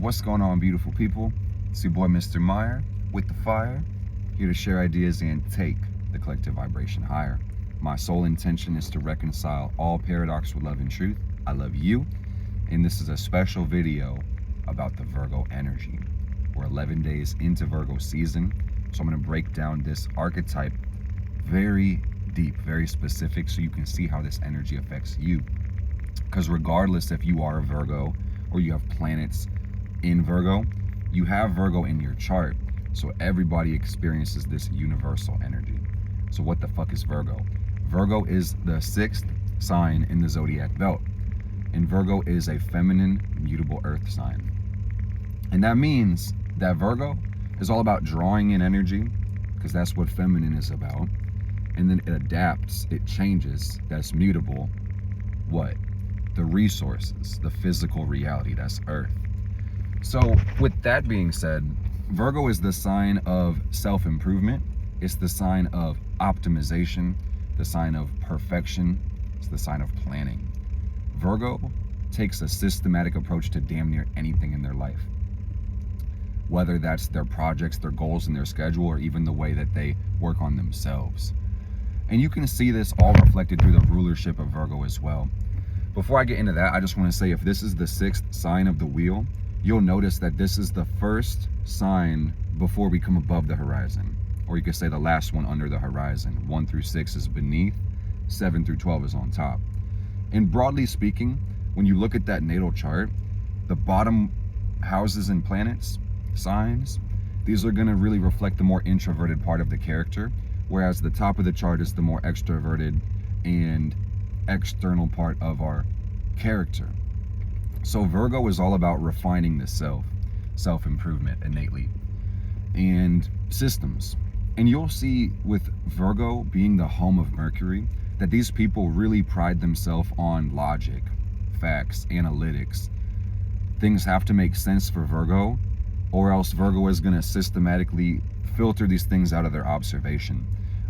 What's going on, beautiful people? It's your boy Mr. Meyer with the fire, here to share ideas and take the collective vibration higher. My sole intention is to reconcile all paradox with love and truth. I love you, and this is a special video about the Virgo energy. We're 11 days into Virgo season, so I'm going to break down this archetype very deep, very specific, so you can see how this energy affects you. Because regardless if you are a Virgo or you have planets in Virgo, you have Virgo in your chart, so everybody experiences this universal energy. So what the fuck is Virgo? Virgo is the 6th sign in the zodiac belt, and Virgo is a feminine mutable earth sign. And that means that Virgo is all about drawing in energy, because that's what feminine is about, and then it adapts, it changes, that's mutable. What? The resources, the physical reality, that's earth. So with that being said, Virgo is the sign of self-improvement. It's the sign of optimization, the sign of perfection. It's the sign of planning. Virgo takes a systematic approach to damn near anything in their life, whether that's their projects, their goals, and their schedule, or even the way that they work on themselves. And you can see this all reflected through the rulership of Virgo as well. Before I get into that, I just want to say, if this is the 6th sign of the wheel, you'll notice that this is the first sign before we come above the horizon. Or you could say the last one under the horizon. 1 through 6 is beneath, 7 through 12 is on top. And broadly speaking, when you look at that natal chart, the bottom houses and planets, signs, these are going to really reflect the more introverted part of the character, whereas the top of the chart is the more extroverted and external part of our character. So Virgo is all about refining the self-improvement innately, and systems. And you'll see with Virgo being the home of Mercury, that these people really pride themselves on logic, facts, analytics. Things have to make sense for Virgo, or else Virgo is going to systematically filter these things out of their observation.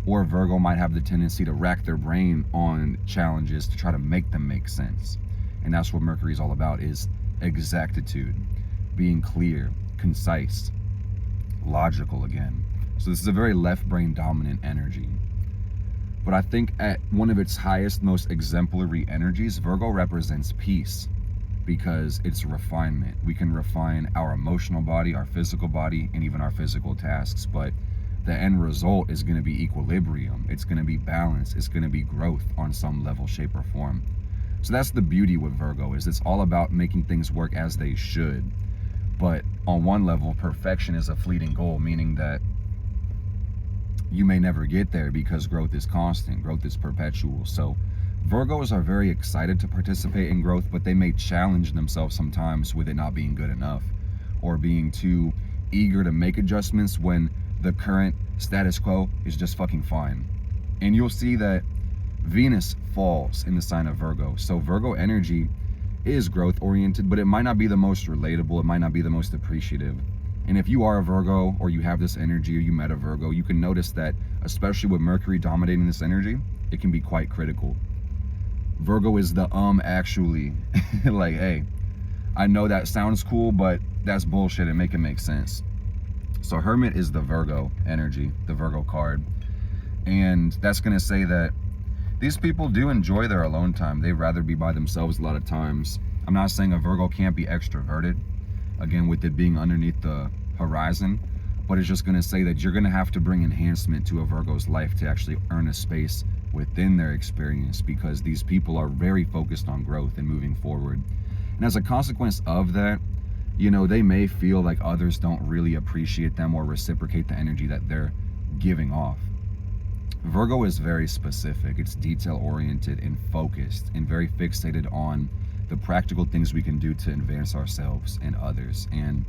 Or Virgo might have the tendency to rack their brain on challenges to try to make them make sense. And that's what Mercury is all about, is exactitude, being clear, concise, logical again. So this is a very left brain dominant energy. But I think at one of its highest, most exemplary energies, Virgo represents peace, because it's refinement. We can refine our emotional body, our physical body, and even our physical tasks, but the end result is going to be equilibrium. It's going to be balance. It's going to be growth on some level, shape, or form. So that's the beauty with Virgo, is it's all about making things work as they should. But on one level, perfection is a fleeting goal, meaning that you may never get there, because growth is constant, growth is perpetual. So Virgos are very excited to participate in growth, but they may challenge themselves sometimes with it not being good enough, or being too eager to make adjustments when the current status quo is just fucking fine. And you'll see that Venus falls in the sign of Virgo. So Virgo energy is growth oriented, but it might not be the most relatable. It might not be the most appreciative. And if you are a Virgo, or you have this energy, or you met a Virgo, you can notice that, especially with Mercury dominating this energy, it can be quite critical. Virgo is the actually like, hey, I know that sounds cool, but that's bullshit, and make it make sense. So Hermit is the Virgo energy, the Virgo card. And that's going to say that these people do enjoy their alone time. They'd rather be by themselves a lot of times. I'm not saying a Virgo can't be extroverted, again, with it being underneath the horizon, but it's just going to say that you're going to have to bring enhancement to a Virgo's life to actually earn a space within their experience, because these people are very focused on growth and moving forward. And as a consequence of that, you know, they may feel like others don't really appreciate them or reciprocate the energy that they're giving off. Virgo is very specific. It's detail oriented and focused, and very fixated on the practical things we can do to advance ourselves and others. And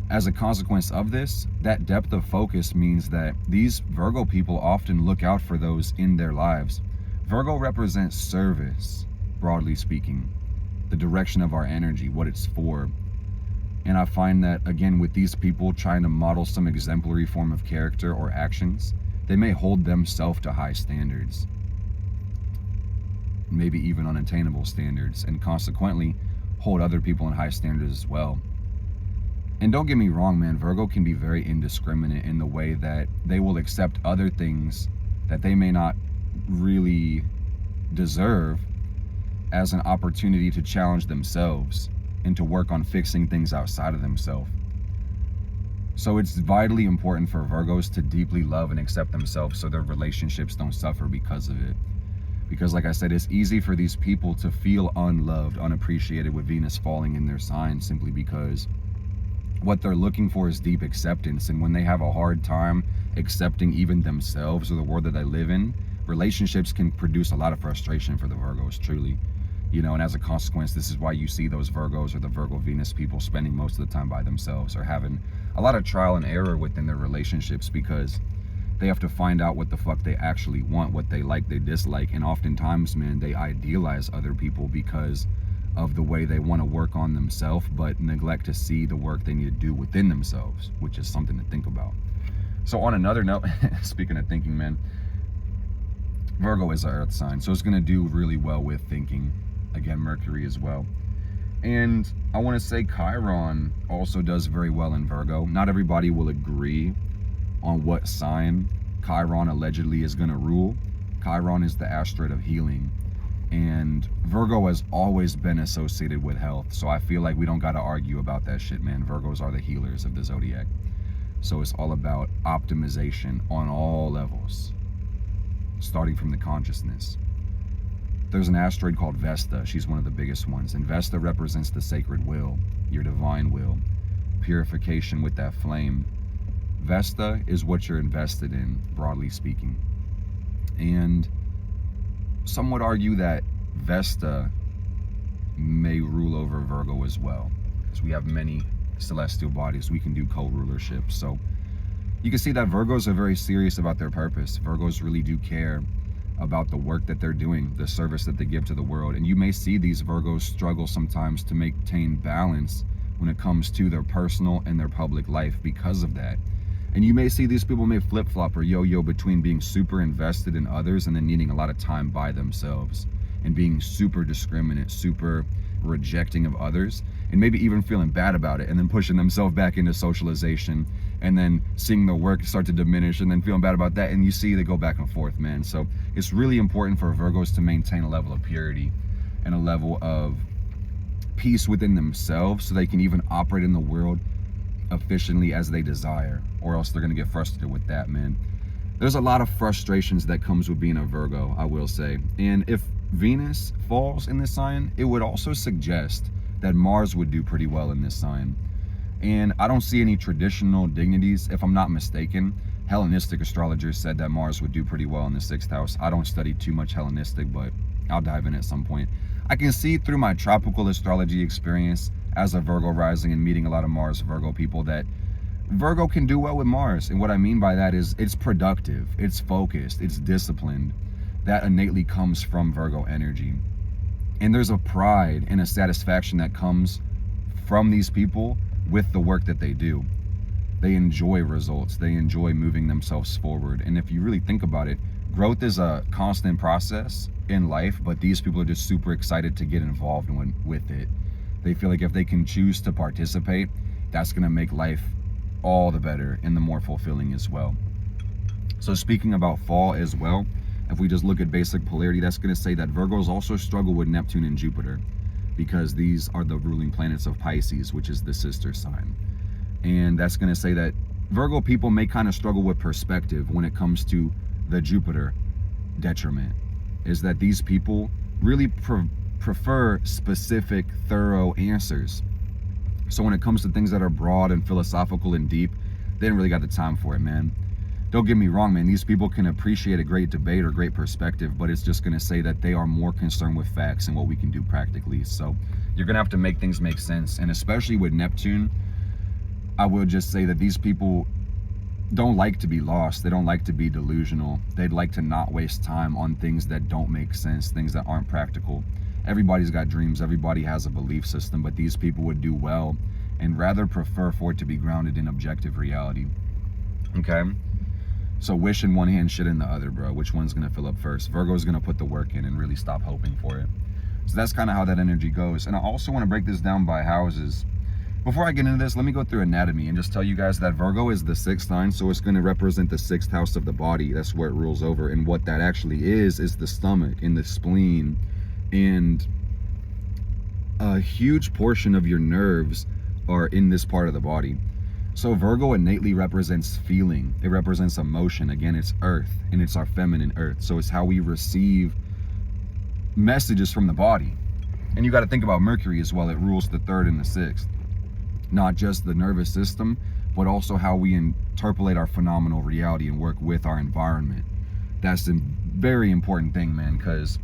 as a consequence of this, that depth of focus means that these Virgo people often look out for those in their lives. Virgo represents service, broadly speaking, the direction of our energy, what it's for. And I find that, again, with these people trying to model some exemplary form of character or actions, they may hold themselves to high standards, maybe even unattainable standards, and consequently hold other people in high standards as well. And don't get me wrong, man, Virgo can be very indiscriminate in the way that they will accept other things that they may not really deserve as an opportunity to challenge themselves and to work on fixing things outside of themselves. So it's vitally important for Virgos to deeply love and accept themselves so their relationships don't suffer because of it. Because like I said, it's easy for these people to feel unloved, unappreciated with Venus falling in their sign, simply because what they're looking for is deep acceptance. And when they have a hard time accepting even themselves or the world that they live in, relationships can produce a lot of frustration for the Virgos, truly. You know, and as a consequence, this is why you see those Virgos or the Virgo Venus people spending most of the time by themselves or having a lot of trial and error within their relationships, because they have to find out what the fuck they actually want, what they like, they dislike. And oftentimes, man, they idealize other people because of the way they want to work on themselves, but neglect to see the work they need to do within themselves, which is something to think about. So on another note, speaking of thinking, man, Virgo is an earth sign, so it's going to do really well with thinking. Again, Mercury as well. And I want to say Chiron also does very well in Virgo. Not everybody will agree on what sign Chiron allegedly is going to rule. Chiron is the asteroid of healing, and Virgo has always been associated with health, so I feel like we don't got to argue about that shit, man. Virgos are the healers of the zodiac, so it's all about optimization on all levels, starting from the consciousness. There's an asteroid called Vesta. She's one of the biggest ones, and Vesta represents the sacred will, your divine will, purification with that flame. Vesta is what you're invested in, broadly speaking. And some would argue that Vesta may rule over Virgo as well, because we have many celestial bodies. We can do co-rulership. So you can see that Virgos are very serious about their purpose. Virgos really do care about the work that they're doing, the service that they give to the world. And you may see these Virgos struggle sometimes to maintain balance when it comes to their personal and their public life because of that. And you may see these people may flip-flop or yo-yo between being super invested in others and then needing a lot of time by themselves, and being super discriminate, super rejecting of others, and maybe even feeling bad about it, and then pushing themselves back into socialization, and then seeing their work start to diminish, and then feeling bad about that. And you see they go back and forth, man. So it's really important for Virgos to maintain a level of purity and a level of peace within themselves so they can even operate in the world efficiently as they desire, or else they're going to get frustrated with that, man. There's a lot of frustrations that comes with being a Virgo, I will say. And if Venus falls in this sign, it would also suggest that Mars would do pretty well in this sign. And I don't see any traditional dignities. If I'm not mistaken, Hellenistic astrologers said that Mars would do pretty well in the 6th house. I don't study too much Hellenistic, but I'll dive in at some point. I can see through my tropical astrology experience as a Virgo rising and meeting a lot of Mars Virgo people that Virgo can do well with Mars. And what I mean by that is it's productive, it's focused, it's disciplined. That innately comes from Virgo energy. And there's a pride and a satisfaction that comes from these people with the work that they do. They enjoy results. They enjoy moving themselves forward. And if you really think about it, growth is a constant process in life, but these people are just super excited to get involved with it. They feel like if they can choose to participate, that's going to make life all the better and the more fulfilling as well. So speaking about fall as well, if we just look at basic polarity, that's going to say that Virgos also struggle with Neptune and Jupiter, because these are the ruling planets of Pisces, which is the sister sign. And that's going to say that Virgo people may kind of struggle with perspective when it comes to the Jupiter detriment, is that these people really prefer specific, thorough answers. So when it comes to things that are broad and philosophical and deep, they don't really got the time for it, man. Don't get me wrong, man. These people can appreciate a great debate or great perspective, but it's just going to say that they are more concerned with facts and what we can do practically. So you're going to have to make things make sense. And especially with Neptune, I will just say that these people don't like to be lost. They don't like to be delusional. They'd like to not waste time on things that don't make sense, things that aren't practical. Everybody's got dreams. Everybody has a belief system, but these people would do well and rather prefer for it to be grounded in objective reality. Okay? So wish in one hand, shit in the other, bro. Which one's going to fill up first? Virgo's going to put the work in and really stop hoping for it. So that's kind of how that energy goes. And I also want to break this down by houses. Before I get into this, let me go through anatomy and just tell you guys that Virgo is the 6th sign, so it's going to represent the 6th house of the body. That's where it rules over. And what that actually is the stomach and the spleen. And a huge portion of your nerves are in this part of the body. So Virgo innately represents feeling. It represents emotion. Again, it's earth, and it's our feminine earth. So it's how we receive messages from the body. And you got to think about Mercury as well. It rules the 3rd and the 6th. Not just the nervous system, but also how we interpolate our phenomenal reality and work with our environment. That's a very important thing, man, because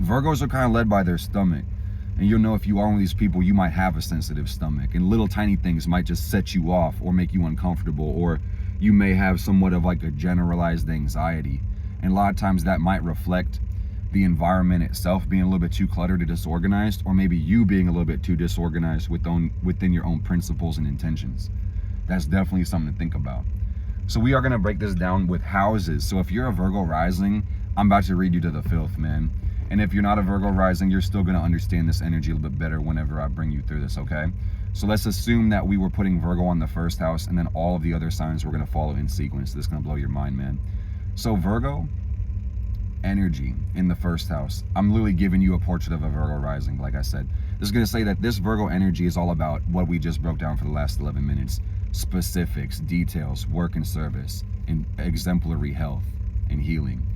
Virgos are kind of led by their stomach. And you'll know if you are one of these people, you might have a sensitive stomach, and little tiny things might just set you off or make you uncomfortable, or you may have somewhat of like a generalized anxiety. And a lot of times that might reflect the environment itself being a little bit too cluttered or disorganized, or maybe you being a little bit too disorganized within your own principles and intentions. That's definitely something to think about. So we are going to break this down with houses. So if you're a Virgo rising, I'm about to read you to the filth, man. And if you're not a Virgo rising, you're still going to understand this energy a little bit better whenever I bring you through this, okay? So let's assume that we were putting Virgo on the 1st house, and then all of the other signs were going to follow in sequence. This is going to blow your mind, man. So Virgo energy in the 1st house. I'm literally giving you a portrait of a Virgo rising, like I said. This is going to say that this Virgo energy is all about what we just broke down for the last 11 minutes. Specifics, details, work and service, and exemplary health and healing.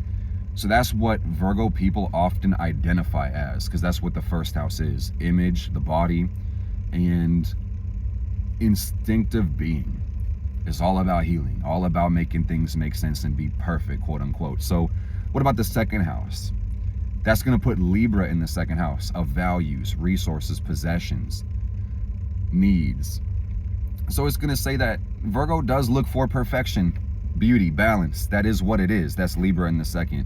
So that's what Virgo people often identify as, because that's what the 1st house is. Image, the body, and instinctive being. It's all about healing, all about making things make sense and be perfect, quote unquote. So what about the 2nd house? That's going to put Libra in the 2nd house of values, resources, possessions, needs. So it's going to say that Virgo does look for perfection, beauty, balance. That is what it is. That's Libra in the 2nd.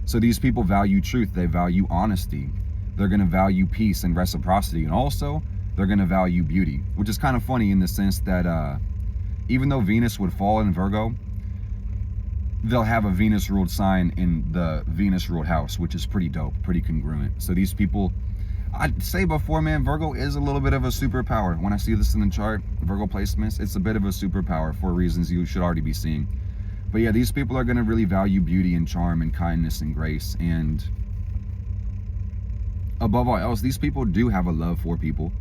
So these people value truth. They value honesty. They're going to value peace and reciprocity. And also, they're going to value beauty, which is kind of funny in the sense that even though Venus would fall in Virgo, they'll have a Venus-ruled sign in the Venus-ruled house, which is pretty dope, pretty congruent. So these people, I'd say before, man, Virgo is a little bit of a superpower. When I see this in the chart, Virgo placements, it's a bit of a superpower for reasons you should already be seeing. But yeah, these people are going to really value beauty and charm and kindness and grace. And above all else, these people do have a love for people.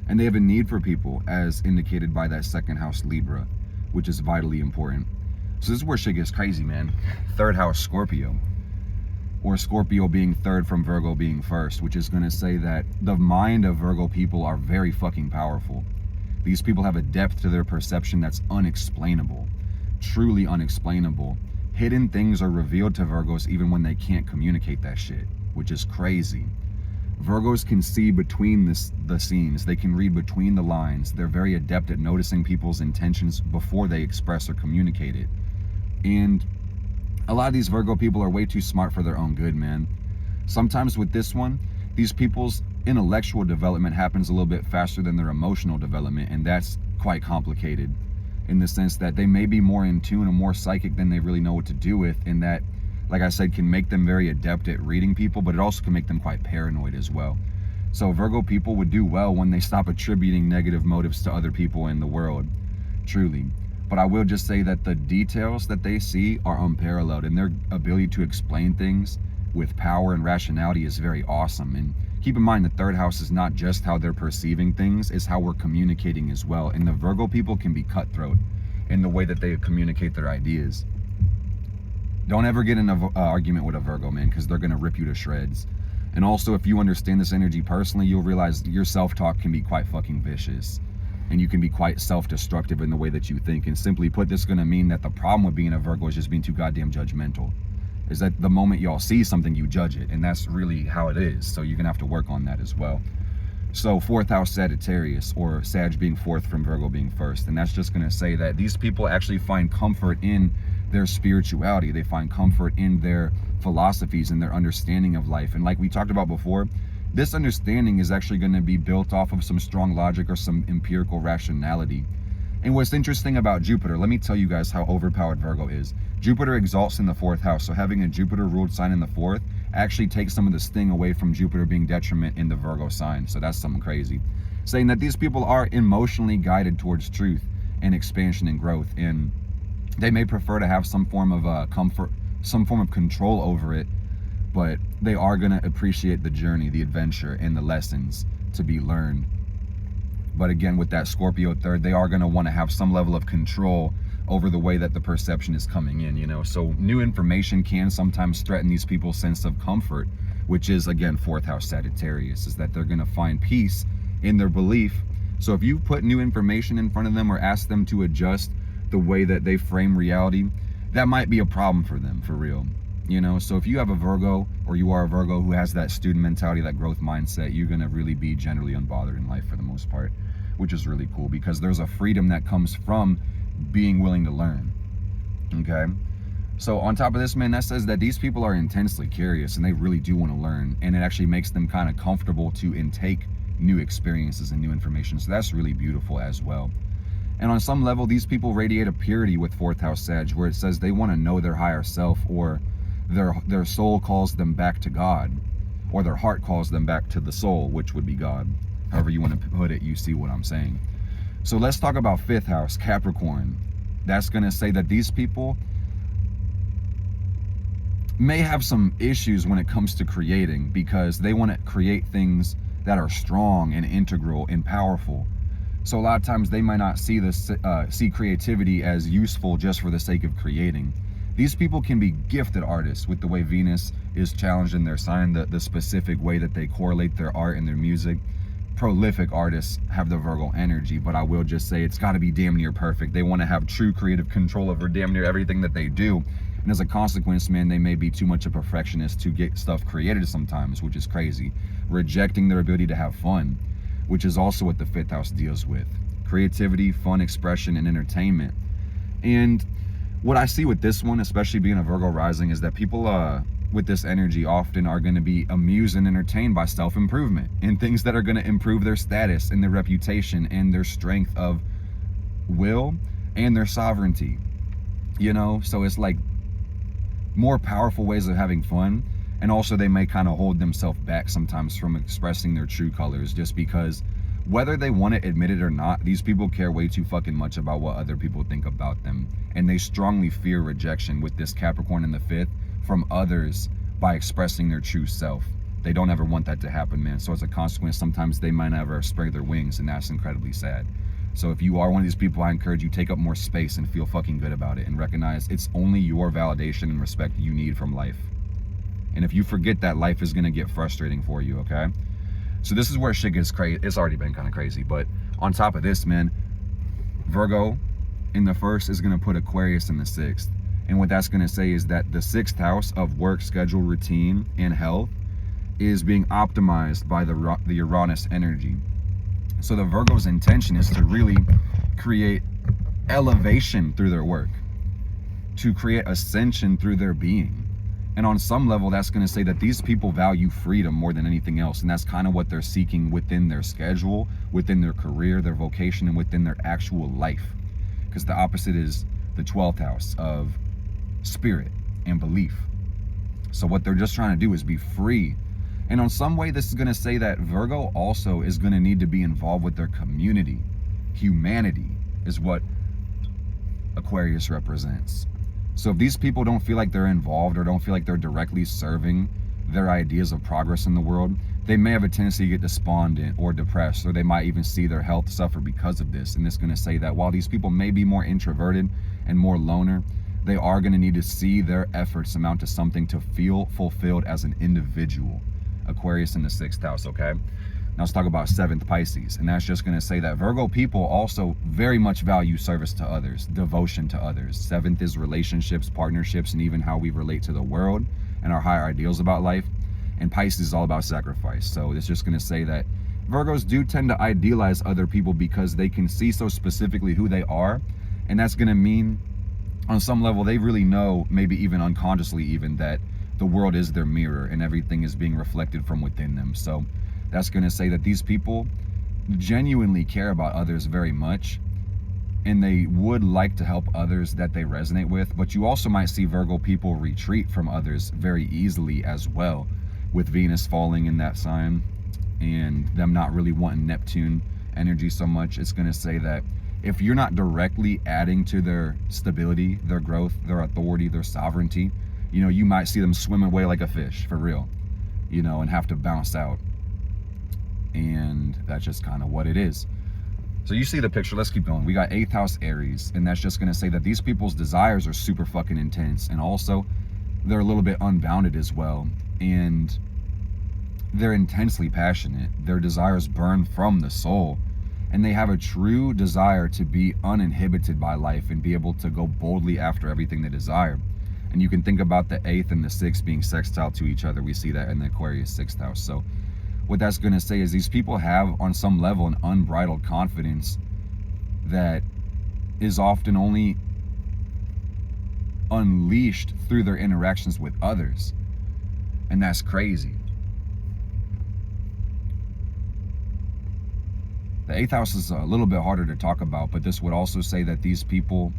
And they have a need for people, as indicated by that 2nd house Libra, which is vitally important. So this is where shit gets crazy, man. 3rd house Scorpio, or Scorpio being 3rd from Virgo being 1st, which is going to say that the mind of Virgo people are very fucking powerful. These people have a depth to their perception that's unexplainable, truly unexplainable. Hidden things are revealed to Virgos even when they can't communicate that shit, which is crazy. Virgos can see between the scenes. They can read between the lines. They're very adept at noticing people's intentions before they express or communicate it. And a lot of these Virgo people are way too smart for their own good, man. Sometimes with this one, these people's intellectual development happens a little bit faster than their emotional development, and that's quite complicated in the sense that they may be more in tune and more psychic than they really know what to do with, and that, like I said, can make them very adept at reading people, but it also can make them quite paranoid as well. So Virgo people would do well when they stop attributing negative motives to other people in the world, truly. But I will just say that the details that they see are unparalleled, and their ability to explain things with power and rationality is very awesome. And keep in mind, the 3rd house is not just how they're perceiving things, it's how we're communicating as well. And the Virgo people can be cutthroat in the way that they communicate their ideas. Don't ever get in an argument with a Virgo, man, because they're going to rip you to shreds. And also, if you understand this energy personally, you'll realize your self-talk can be quite fucking vicious. And you can be quite self-destructive in the way that you think. And simply put, this is going to mean that the problem with being a Virgo is just being too goddamn judgmental. Is that the moment y'all see something, you judge it. And that's really how it is. So you're going to have to work on that as well. So 4th house Sagittarius, or Sag being 4th from Virgo being 1st. And that's just going to say that these people actually find comfort in their spirituality. They find comfort in their philosophies and their understanding of life. And like we talked about before, this understanding is actually going to be built off of some strong logic or some empirical rationality. And what's interesting about Jupiter, let me tell you guys how overpowered Virgo is. Jupiter exalts in the 4th house, so having a Jupiter ruled sign in the 4th actually takes some of the sting away from Jupiter being detriment in the Virgo sign. So that's something crazy. saying that these people are emotionally guided towards truth and expansion and growth, and they may prefer to have some form of comfort, some form of control over it, but they are going to appreciate the journey, the adventure, and the lessons to be learned. But again, with that Scorpio third, they are going to want to have some level of control over the way that the perception is coming in, you know. So new information can sometimes threaten these people's sense of comfort, which is, again, fourth house Sagittarius, is that they're going to find peace in their belief. So if you put new information in front of them or ask them to adjust the way that they frame reality, that might be a problem for them, for real. You know, so if you have a Virgo, or you are a Virgo who has that student mentality, that growth mindset, you're going to really be generally unbothered in life for the most part, which is really cool, because there's a freedom that comes from being willing to learn. Okay, so on top of this, man, that says that these people are intensely curious and they really do want to learn, and it actually makes them kind of comfortable to intake new experiences and new information. So that's really beautiful as well. And on some level, these people radiate a purity with fourth house Sag, where it says they want to know their higher self, or their soul calls them back to God, or their heart calls them back to the soul, which would be God. However you want to put it, you see what I'm saying. So let's talk about fifth house, Capricorn. That's going to say that these people may have some issues when it comes to creating, because they want to create things that are strong and integral and powerful. So a lot of times they might not see see creativity as useful just for the sake of creating. These people can be gifted artists with the way Venus is challenged in their sign, the specific way that they correlate their art and their music. Prolific artists have the Virgo energy, but I will just say it's got to be damn near perfect. They want to have true creative control over damn near everything that they do. And as a consequence, man, they may be too much a perfectionist to get stuff created sometimes, which is crazy. Rejecting their ability to have fun, which is also what the fifth house deals with. Creativity, fun, expression, and entertainment. And what I see with this one, especially being a Virgo rising, is that people with this energy often are going to be amused and entertained by self-improvement and things that are going to improve their status and their reputation and their strength of will and their sovereignty, you know. So it's like more powerful ways of having fun. And also they may kind of hold themselves back sometimes from expressing their true colors, just because whether they want to admit it or not, these people care way too fucking much about what other people think about them. And they strongly fear rejection with this Capricorn in the fifth from others by expressing their true self. They don't ever want that to happen, man. So as a consequence, sometimes they might never spread their wings, and that's incredibly sad. So if you are one of these people, I encourage you, take up more space and feel fucking good about it, and recognize it's only your validation and respect you need from life. And if you forget that, life is going to get frustrating for you, okay? So this is where shit gets crazy. It's already been kind of crazy, but on top of this, man, Virgo in the first is going to put Aquarius in the sixth. And what that's going to say is that the sixth house of work, schedule, routine, and health is being optimized by the Uranus energy. So the Virgo's intention is to really create elevation through their work, to create ascension through their being. And on some level, that's going to say that these people value freedom more than anything else. And that's kind of what they're seeking within their schedule, within their career, their vocation, and within their actual life. Because the opposite is the 12th house of spirit and belief. So what they're just trying to do is be free. And on some way, this is going to say that Virgo also is going to need to be involved with their community. Humanity is what Aquarius represents. So if these people don't feel like they're involved, or don't feel like they're directly serving their ideas of progress in the world, they may have a tendency to get despondent or depressed, or they might even see their health suffer because of this. And it's going to say that while these people may be more introverted and more loner, they are going to need to see their efforts amount to something to feel fulfilled as an individual. Aquarius in the sixth house, okay? Now let's talk about seventh, Pisces. And that's just going to say that Virgo people also very much value service to others, devotion to others. Seventh is relationships, partnerships, and even how we relate to the world and our higher ideals about life. And Pisces is all about sacrifice. So it's just going to say that Virgos do tend to idealize other people because they can see so specifically who they are. And that's going to mean on some level they really know, maybe even unconsciously even, that the world is their mirror and everything is being reflected from within them. So that's going to say that these people genuinely care about others very much, and they would like to help others that they resonate with. But you also might see Virgo people retreat from others very easily as well, with Venus falling in that sign and them not really wanting Neptune energy so much, it's going to say that if you're not directly adding to their stability, their growth, their authority, their sovereignty, you might see them swim away like a fish, for real, and have to bounce out. And that's just kind of what it is. So you see the picture. Let's keep going. We got 8th house Aries, and that's just going to say that these people's desires are super fucking intense, and also they're a little bit unbounded as well, and they're intensely passionate. Their desires burn from the soul, and they have a true desire to be uninhibited by life and be able to go boldly after everything they desire. And you can think about the 8th and the 6th being sextile to each other. We see that in the Aquarius 6th house. So what that's going to say is these people have, on some level, an unbridled confidence that is often only unleashed through their interactions with others. And that's crazy. The 8th house is a little bit harder to talk about, but this would also say that these people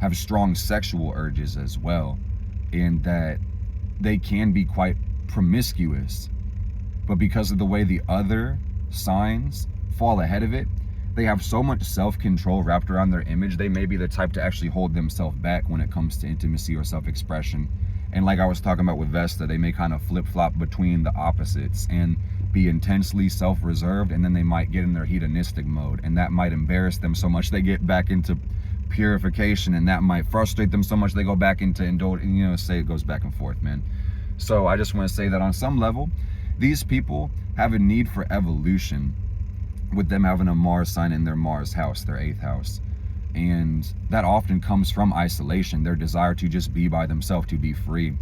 have strong sexual urges as well, and that they can be quite promiscuous, but because of the way the other signs fall ahead of it, they have so much self-control wrapped around their image, they may be the type to actually hold themselves back when it comes to intimacy or self-expression. And like I was talking about with Vesta, they may kind of flip-flop between the opposites and be intensely self-reserved, and then they might get in their hedonistic mode, and that might embarrass them so much they get back into purification, and that might frustrate them so much they go back into indulgence. Say it goes back and forth, man. So I just want to say that on some level, these people have a need for evolution, with them having a Mars sign in their Mars house, their 8th house. And that often comes from isolation, their desire to just be by themselves, to be free.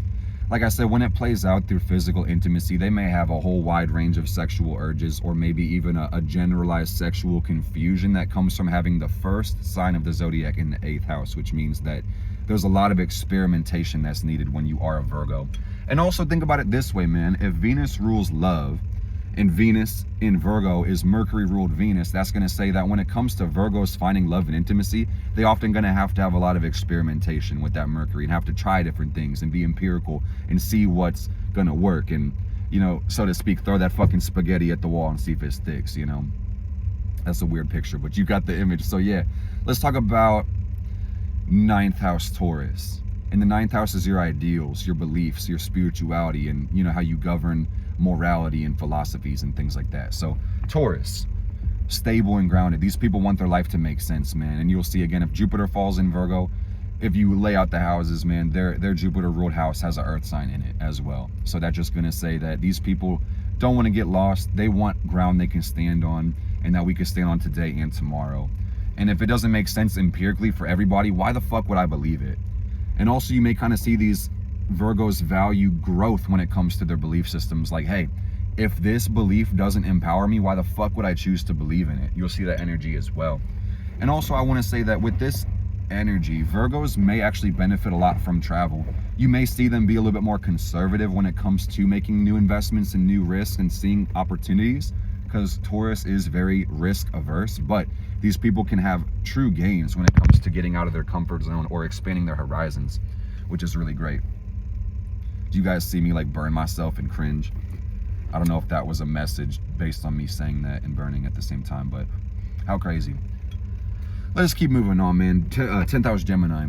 Like I said, when it plays out through physical intimacy, they may have a whole wide range of sexual urges, or maybe even a generalized sexual confusion that comes from having the first sign of the zodiac in the 8th house, which means that there's a lot of experimentation that's needed when you are a Virgo. And also think about it this way, man. If Venus rules love, and Venus in Virgo is Mercury ruled Venus, that's going to say that when it comes to Virgos finding love and intimacy, they often going to have a lot of experimentation with that Mercury, and have to try different things and be empirical and see what's going to work, and, so to speak, throw that fucking spaghetti at the wall and see if it sticks, That's a weird picture, but you got the image. So yeah, let's talk about 9th house Taurus. And the 9th house is your ideals, your beliefs, your spirituality, and how you govern morality and philosophies and things like that. So Taurus, stable and grounded. These people want their life to make sense, man. And you'll see again, if Jupiter falls in Virgo, if you lay out the houses, man, their Jupiter ruled house has an earth sign in it as well. So that's just going to say that these people don't want to get lost. They want ground they can stand on, and that we can stand on today and tomorrow. And if it doesn't make sense empirically for everybody, why the fuck would I believe it? And also, you may kind of see these Virgos value growth when it comes to their belief systems. Like, hey, if this belief doesn't empower me, why the fuck would I choose to believe in it? You'll see that energy as well. And also, I want to say that with this energy, Virgos may actually benefit a lot from travel. You may see them be a little bit more conservative when it comes to making new investments and new risks and seeing opportunities, because Taurus is very risk averse, but these people can have true gains when it comes to getting out of their comfort zone or expanding their horizons, which is really great. Do you guys see me like burn myself and cringe? I don't know if that was a message based on me saying that and burning at the same time, but how crazy. Let's keep moving on, man. 10th house Gemini.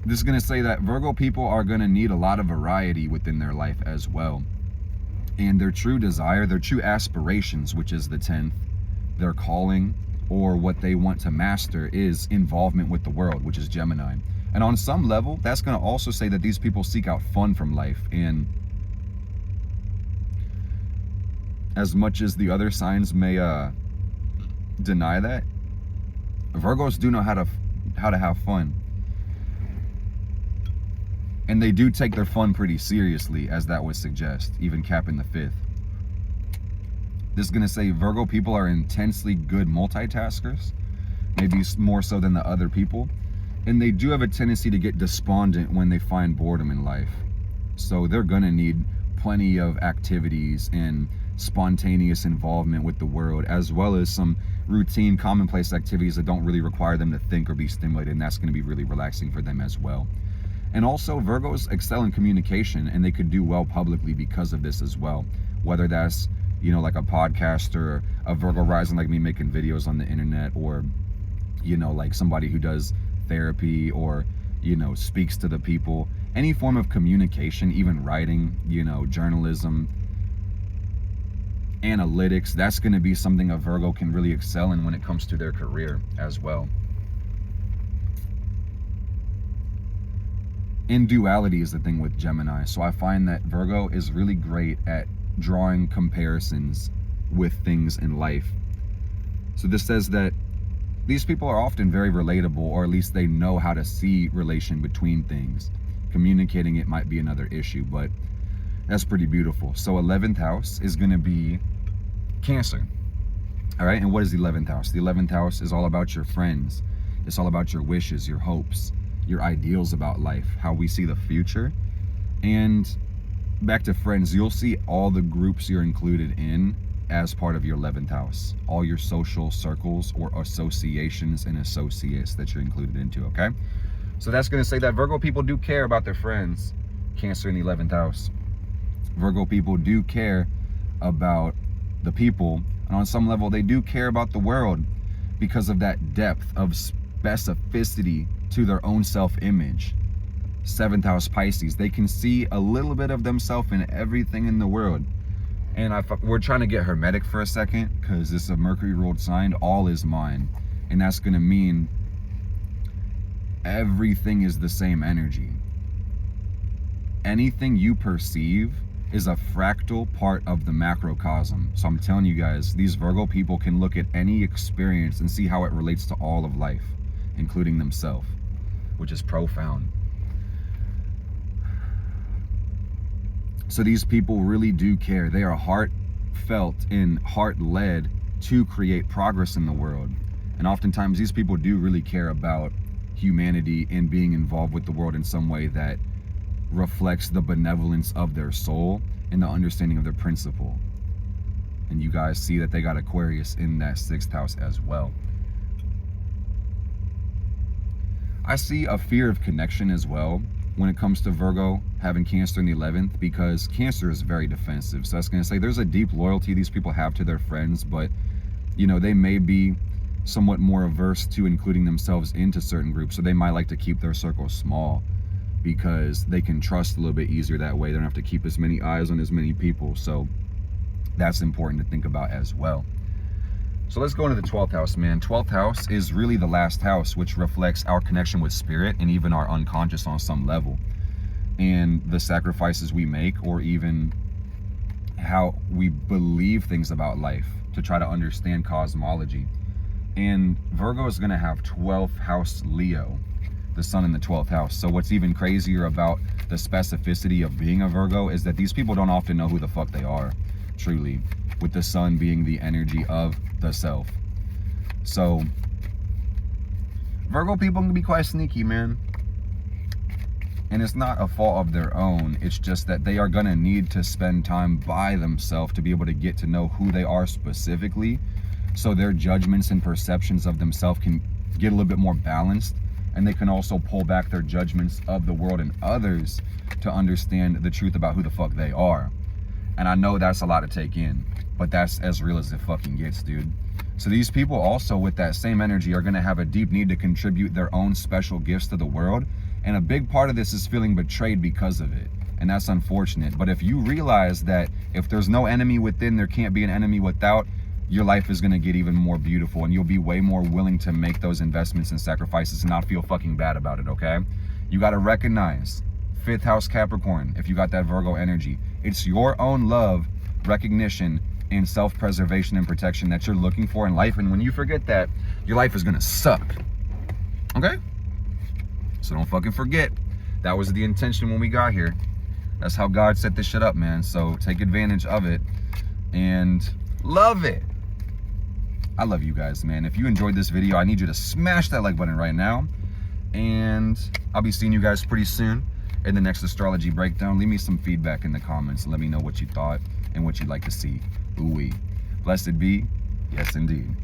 This is going to say that Virgo people are going to need a lot of variety within their life as well. And their true desire, their true aspirations, which is the 10th, their calling, or what they want to master, is involvement with the world, which is Gemini. And on some level, that's going to also say that these people seek out fun from life. And as much as the other signs may deny that, Virgos do know how to have fun. And they do take their fun pretty seriously, as that would suggest, even capping the 5th. This is going to say Virgo people are intensely good multitaskers, maybe more so than the other people. And they do have a tendency to get despondent when they find boredom in life. So they're going to need plenty of activities and spontaneous involvement with the world, as well as some routine, commonplace activities that don't really require them to think or be stimulated. And that's going to be really relaxing for them as well. And also, Virgos excel in communication, and they could do well publicly because of this as well. Whether that's you know, like a podcaster, a Virgo rising like me making videos on the internet, or, you know, like somebody who does therapy or, you know, speaks to the people. Any form of communication, even writing, you know, journalism, analytics, that's going to be something a Virgo can really excel in when it comes to their career as well. In duality is the thing with Gemini. So I find that Virgo is really great at drawing comparisons with things in life. So this says that these people are often very relatable, or at least they know how to see relation between things. Communicating it might be another issue, but that's pretty beautiful. So 11th house is going to be Cancer. All right, and what is the 11th house? The 11th house is all about your friends. It's all about your wishes, your hopes, your ideals about life, how we see the future. And back to friends, you'll see all the groups you're included in as part of your 11th house, all your social circles or associations and associates that you're included into, okay? So that's going to say that Virgo people do care about their friends. Cancer in the 11th house. Virgo people do care about the people, and on some level they do care about the world because of that depth of specificity to their own self-image. 7th house Pisces, they can see a little bit of themselves in everything in the world. And we're trying to get hermetic for a second, because this is a Mercury ruled sign. All is mine, and that's going to mean everything is the same energy. Anything you perceive is a fractal part of the macrocosm. So I'm telling you guys, these Virgo people can look at any experience and see how it relates to all of life, including themselves, which is profound. So these people really do care. They are heartfelt and heart-led to create progress in the world. And oftentimes these people do really care about humanity and being involved with the world in some way that reflects the benevolence of their soul and the understanding of their principle. And you guys see that they got Aquarius in that 6th house as well. I see a fear of connection as well when it comes to Virgo having Cancer in the 11th, because Cancer is very defensive. So that's going to say there's a deep loyalty these people have to their friends, but, you know, they may be somewhat more averse to including themselves into certain groups. So they might like to keep their circle small, because they can trust a little bit easier that way. They don't have to keep as many eyes on as many people. So that's important to think about as well. So let's go into the 12th house, man. 12th house is really the last house, which reflects our connection with spirit and even our unconscious on some level, and the sacrifices we make, or even how we believe things about life to try to understand cosmology. And Virgo is going to have 12th house Leo, the sun in the 12th house. So what's even crazier about the specificity of being a Virgo is that these people don't often know who the fuck they are, truly, with the sun being the energy of the self. So Virgo people can be quite sneaky, man. And it's not a fault of their own. It's just that they are going to need to spend time by themselves to be able to get to know who they are specifically, so their judgments and perceptions of themselves can get a little bit more balanced. And they can also pull back their judgments of the world and others to understand the truth about who the fuck they are. And I know that's a lot to take in, but that's as real as it fucking gets, dude. So these people also, with that same energy, are going to have a deep need to contribute their own special gifts to the world. And a big part of this is feeling betrayed because of it. And that's unfortunate. But if you realize that if there's no enemy within, there can't be an enemy without, your life is going to get even more beautiful, and you'll be way more willing to make those investments and sacrifices and not feel fucking bad about it, okay? You got to recognize 5th house Capricorn, if you got that Virgo energy. It's your own love, recognition, and self-preservation and protection that you're looking for in life. And when you forget that, your life is going to suck, okay? So don't fucking forget. That was the intention when we got here. That's how God set this shit up, man. So take advantage of it and love it. I love you guys, man. If you enjoyed this video, I need you to smash that like button right now. And I'll be seeing you guys pretty soon in the next astrology breakdown. Leave me some feedback in the comments. Let me know what you thought and what you'd like to see. Ooh-wee. Blessed be. Yes, indeed.